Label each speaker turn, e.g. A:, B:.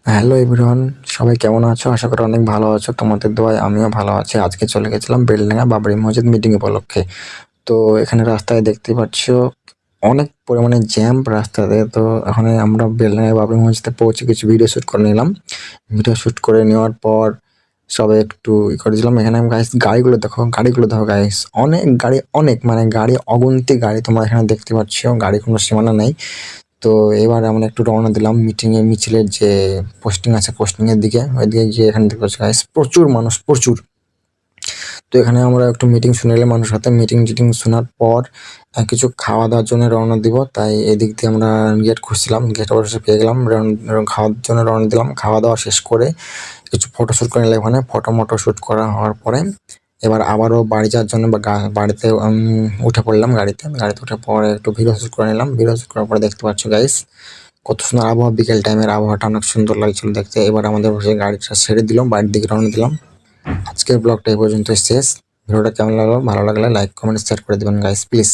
A: Hello everyone, সবাই কেমন আছো? আশা করি অনেক ভালো আছো। তোমাদের দোয়ায় আমিও ভালো আছি। আজকে চলে গেছিলাম বেলডাঙ্গা বাবরি মসজিদ মিটিং উপলক্ষে। তো এখানে রাস্তায় দেখতে পাচ্ছ অনেক পরিমাণে জ্যাম রাস্তাতে। তো এখানে আমরা বেলডাঙ্গা বাবরি মসজিদে পৌঁছে কিছু ভিডিও শ্যুট করে নিলাম। ভিডিও শ্যুট করে নেওয়ার পর সবাই একটু করে দিলাম। এখানে গাইস গাড়িগুলো দেখো গাইস, অনেক গাড়ি, অনেক মানে গাড়ি, অগুন্তি গাড়ি তোমরা এখানে দেখতে পাচ্ছ। গাড়ি কোনো সীমানা নেই। তো এবার আমরা একটু রওনা দিলাম মিছিলের যে পোস্টিং আছে পোস্টিং এর দিকে। ওইদিকে গিয়ে এখানে দেখতে পাচ্ছি গাইস প্রচুর মানুষ, প্রচুর। তো এখানে আমরা একটু মিটিং শুনে নিলাম মানুষের সাথে। মিটিং শোনার পর কিছু খাওয়া দাওয়ার জন্য রওনা দিব। তাই এদিক দিয়ে আমরা গেট খুঁজছিলাম, গেট অবশ্যই পেয়ে গেলাম। খাওয়ার জন্য রওনা দিলাম। খাওয়া দাওয়া শেষ করে কিছু ফটো শ্যুট করে নিলাম। ওখানে ফটো শ্যুট করা হওয়ার পরে এবার আবারও বাড়ি যাওয়ার জন্য বাড়িতে উঠে পড়লাম। গাড়িতে উঠে পরে একটু ভিডিও শ্যুট করে নিলাম। ভিডিও শ্যুট করার পরে দেখতে পাচ্ছ গাইস কত সুন্দর আবহাওয়া, বিকেল টাইমের আবহাওয়াটা অনেক সুন্দর লাগছিল দেখতে। এবার আমাদের বসে গাড়িটা ছেড়ে দিলাম, বাড়ির দিকে রওনা দিলাম। আজকের ব্লগটা এই পর্যন্ত শেষ। ভিডিওটা কেমন লাগলো? ভালো লাগলে লাইক, কমেন্ট, শেয়ার করে দিবেন গাইস প্লিজ।